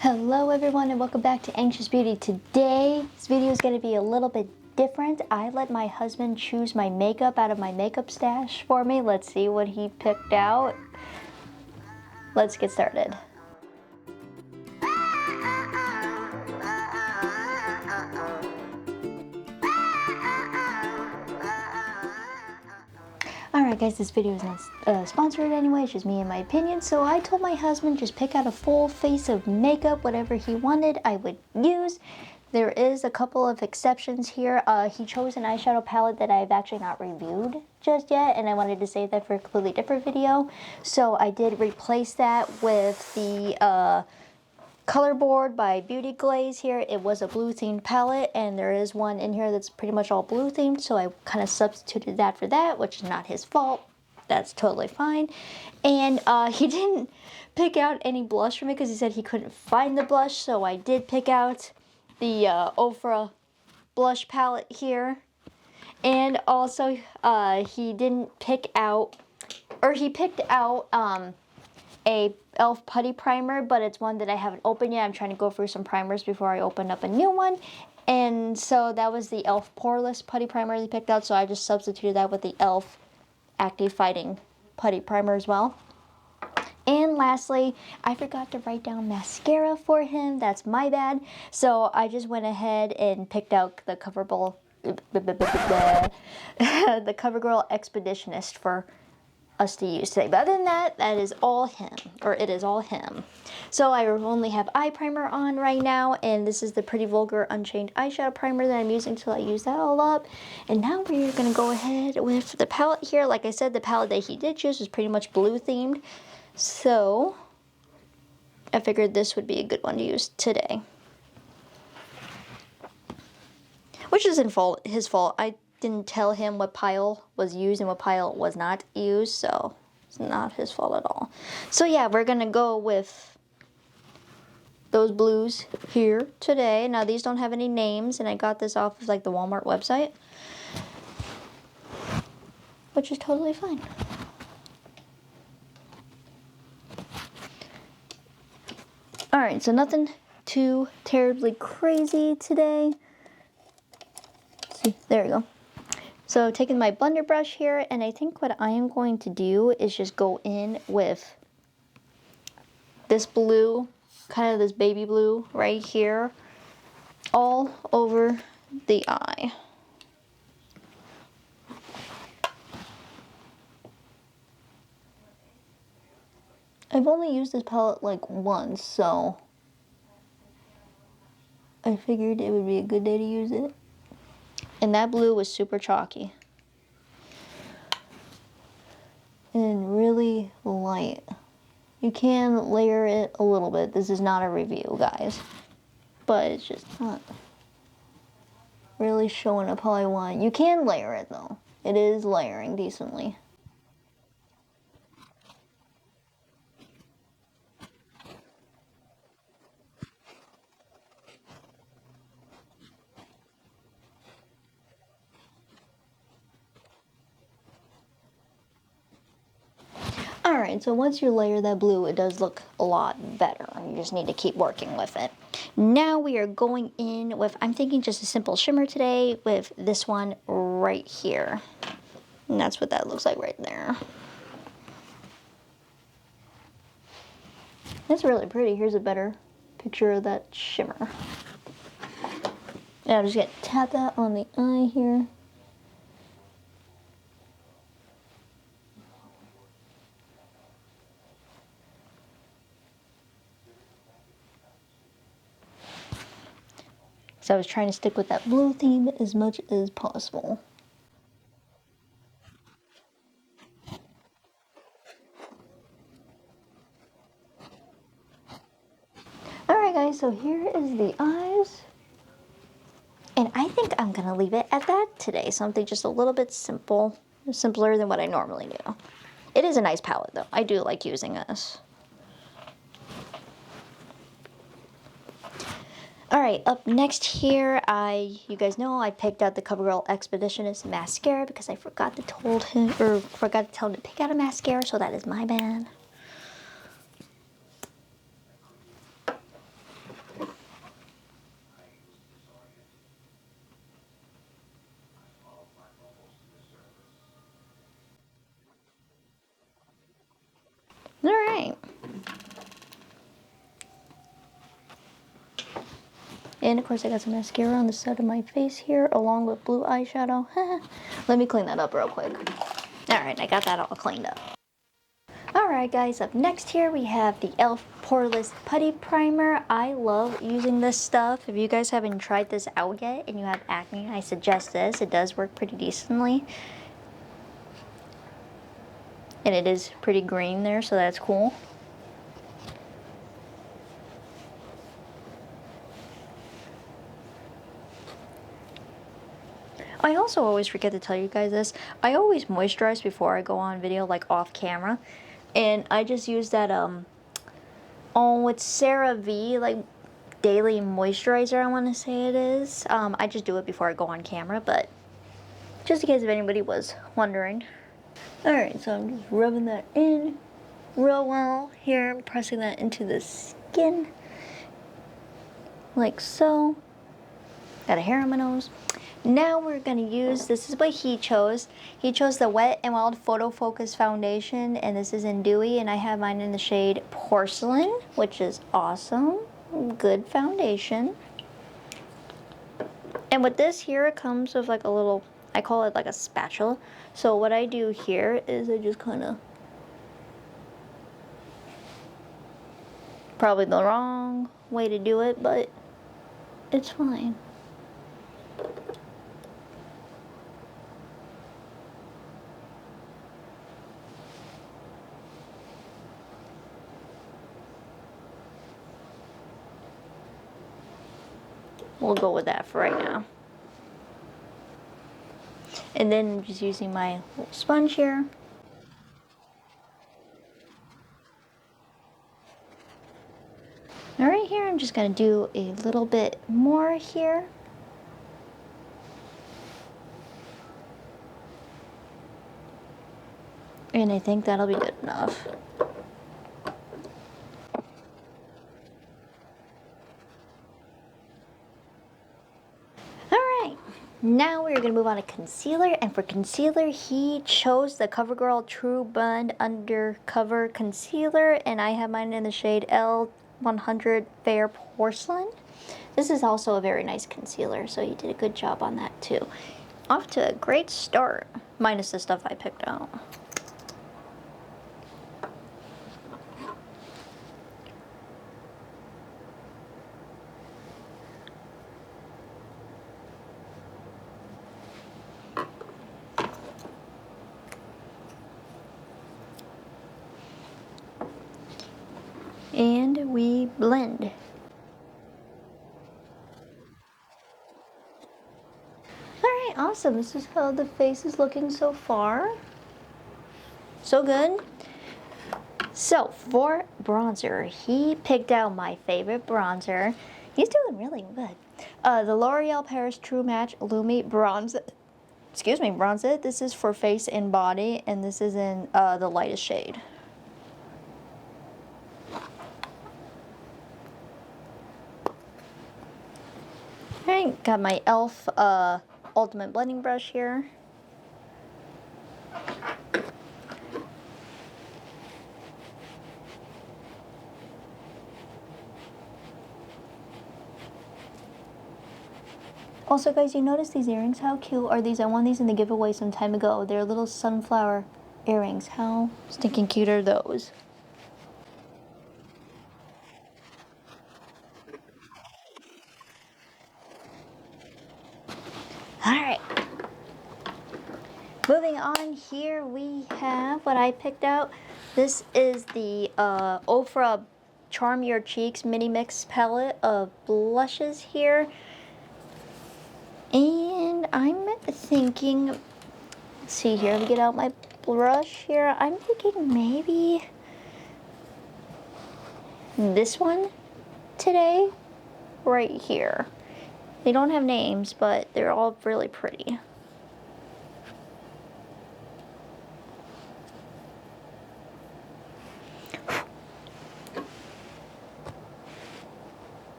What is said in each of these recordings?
Hello everyone and welcome back to Anxious Beauty. Today's video is going to be a little bit different. I let my husband choose my makeup out of my makeup stash for me. Let's see what he picked out. Let's get started. Alright guys, this video is not sponsored anyway, it's just me and my opinion. So I told my husband just pick out a full face of makeup, whatever he wanted I would use. There is a couple of exceptions here. He chose an eyeshadow palette that I've actually not reviewed just yet, and I wanted to save that for a completely different video. So I did replace that with the Color Board by Beauty Glaze here. It was a blue themed palette, and there is one in here that's pretty much all blue themed, so I kind of substituted that for that, which is not his fault. That's totally fine. And he didn't pick out any blush for me because he said he couldn't find the blush, so I did pick out the Ofra blush palette here. And also he didn't pick out, or he picked out a e.l.f. putty primer, but it's one that I haven't opened yet. I'm trying to go through some primers before I open up a new one. And so that was the e.l.f. Poreless putty primer he picked out, so I just substituted that with the e.l.f. Active Fighting putty primer as well. And lastly, I forgot to write down mascara for him. That's my bad. So I just went ahead and picked out the CoverGirl Expeditionist for us to use today. But other than that, that is all him, or it is all him. So I only have eye primer on right now, and this is the Pretty Vulgar Unchained eyeshadow primer that I'm using till I use that all up. And now we're gonna go ahead with the palette here. Like I said, the palette that he did choose was pretty much blue themed, so I figured this would be a good one to use today. Which isn't his fault. I didn't tell him what pile was used and what pile was not used, so it's not his fault at all. So yeah, we're gonna go with those blues here today. Now these don't have any names, and I got this off of like the Walmart website, which is totally fine. Alright, so nothing too terribly crazy today. See, there we go. So taking my blender brush here, and I think what I am going to do is just go in with this blue, kind of this baby blue right here, all over the eye. I've only used this palette like once, so I figured it would be a good day to use it. And that blue was super chalky and really light. You can layer it a little bit. This is not a review, guys, but it's just not really showing up how I want. You can layer it though. It is layering decently. Alright, so once you layer that blue, it does look a lot better. You just need to keep working with it. Now we are going in with, I'm thinking just a simple shimmer today with this one right here. And that's what that looks like right there. It's really pretty. Here's a better picture of that shimmer. And I'm just going to tap that on the eye here. So I was trying to stick with that blue theme as much as possible. Alright guys, so here is the eyes. And I think I'm going to leave it at that today. Something just a little bit simpler than what I normally do. It is a nice palette though. I do like using this. Alright, up next here, you guys know I picked out the CoverGirl Expeditionist mascara because I forgot to tell him to pick out a mascara, so that is my bad. And of course I got some mascara on the side of my face here along with blue eyeshadow. Let me clean that up real quick. Alright, I got that all cleaned up. Alright guys, up next here we have the e.l.f. Poreless Putty Primer. I love using this stuff. If you guys haven't tried this out yet and you have acne, I suggest this. It does work pretty decently. And it is pretty green there, so that's cool. I also always forget to tell you guys this. I always moisturize before I go on video, like off camera. And I just use that, oh, it's CeraVe, like, daily moisturizer, I want to say it is. I just do it before I go on camera, but just in case if anybody was wondering. Alright, so I'm just rubbing that in real well here. I'm pressing that into the skin. Like so. Got a hair on my nose. Now we're going to use, this is what he chose. He chose the Wet n Wild Photo Focus Foundation, and this is in Dewy, and I have mine in the shade Porcelain, which is awesome. Good foundation. And with this here, it comes with like a little, I call it like a spatula. So what I do here is I just kind of, probably the wrong way to do it, but it's fine. We'll go with that for right now. And then I'm just using my little sponge here. Alright, here I'm just going to do a little bit more here. And I think that'll be good enough. Now we're going to move on to concealer, and for concealer he chose the CoverGirl True Blend Undercover Concealer, and I have mine in the shade L100 Fair Porcelain. This is also a very nice concealer, so he did a good job on that too. Off to a great start, minus the stuff I picked out. And we blend. Alright, awesome. This is how the face is looking so far. So good. So, for bronzer, he picked out my favorite bronzer. He's doing really good. The L'Oreal Paris True Match Lumi Bronze. Excuse me, Bronze It. This is for face and body, and this is in the lightest shade. Alright, got my e.l.f. Ultimate Blending Brush here. Also guys, you notice these earrings? How cute are these? I won these in the giveaway some time ago. They're little sunflower earrings. How stinking cute are those? Alright. Moving on, here we have what I picked out. This is the Ofra Charm Your Cheeks Mini Mix palette of blushes here. And I'm thinking, let's see here, let me get out my brush here. I'm thinking maybe this one today, right here. They don't have names, but they're all really pretty.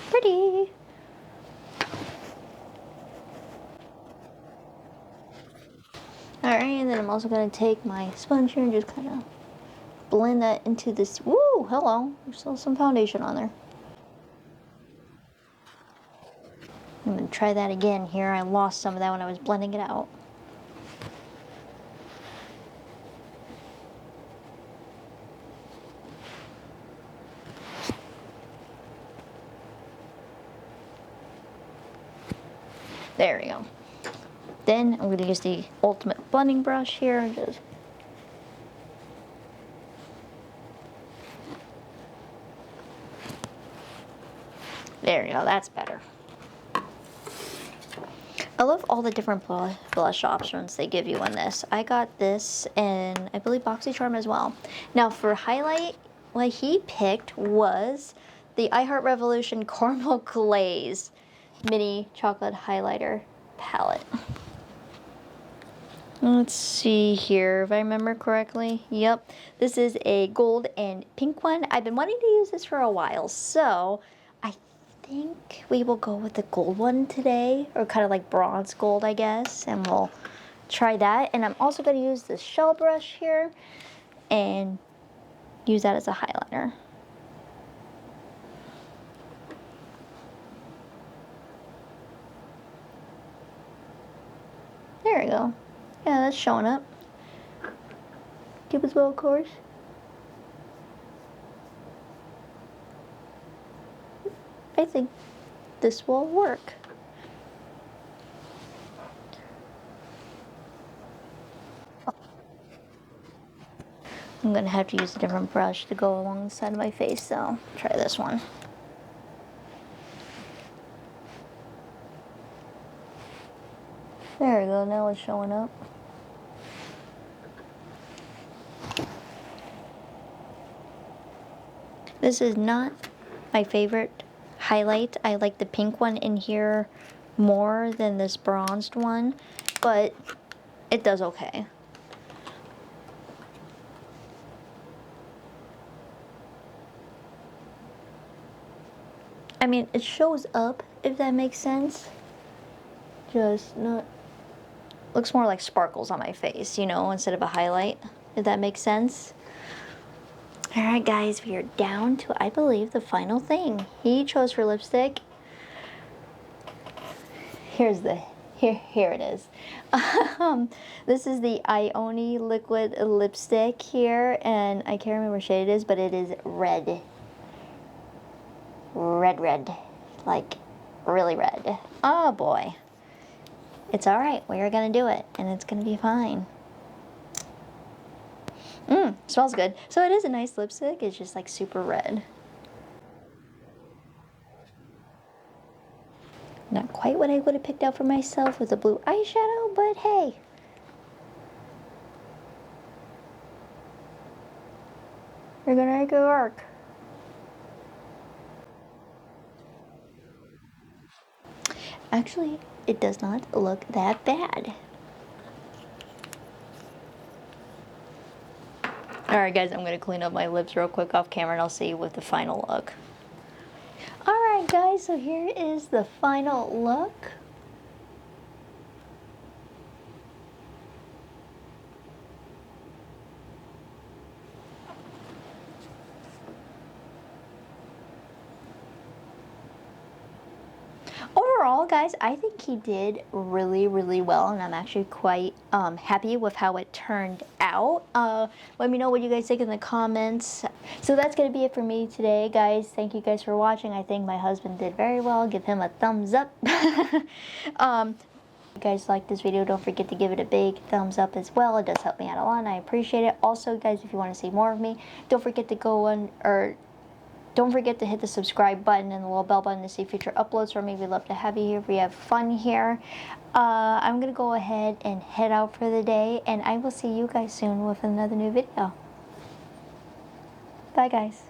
Pretty. Alright, and then I'm also going to take my sponge here and just kind of blend that into this. Woo! Hello. There's still some foundation on there. I'm going to try that again here. I lost some of that when I was blending it out. There we go. Then I'm going to use the ultimate blending brush here and just there we go, that's better. I love all the different blush options they give you in this. I got this and I believe BoxyCharm as well. Now for highlight, what he picked was the I Heart Revolution Caramel Glaze Mini Chocolate Highlighter Palette. Let's see here, if I remember correctly. Yep, this is a gold and pink one. I've been wanting to use this for a while, so I think we will go with the gold one today, or kind of like bronze gold, I guess, and we'll try that. And I'm also going to use this shell brush here and use that as a highlighter. There we go. Yeah, that's showing up. Cupid's bow, of course. I think this will work. I'm gonna have to use a different brush to go along the side of my face, so try this one. There we go, now it's showing up. This is not my favorite highlight. I like the pink one in here more than this bronzed one, but it does okay. I mean, it shows up, if that makes sense. Just not, looks more like sparkles on my face, you know, instead of a highlight, if that makes sense. Alright guys, we are down to, I believe, the final thing. He chose for lipstick. Here it is. This is the Ioni liquid lipstick here, and I can't remember what shade it is, but it is red. Red. Like, really red. Oh boy. It's alright, we're gonna do it, and it's gonna be fine. Smells good. So it is a nice lipstick, it's just like super red. Not quite what I would have picked out for myself with a blue eyeshadow, but hey. We're gonna make it work. Actually, it does not look that bad. Alright guys, I'm going to clean up my lips real quick off camera and I'll see you with the final look. Alright guys, so here is the final look. Overall, guys, I think he did really well, and I'm actually quite happy with how it turned out. Let me know what you guys think in the comments. So that's going to be it for me today, guys. Thank you guys for watching. I think my husband did very well. Give him a thumbs up. If you guys like this video, don't forget to give it a big thumbs up as well. It does help me out a lot, and I appreciate it. Also, guys, if you want to see more of me, don't forget to don't forget to hit the subscribe button and the little bell button to see future uploads from me. We'd love to have you here. We have fun here. I'm going to go ahead and head out for the day, and I will see you guys soon with another new video. Bye, guys.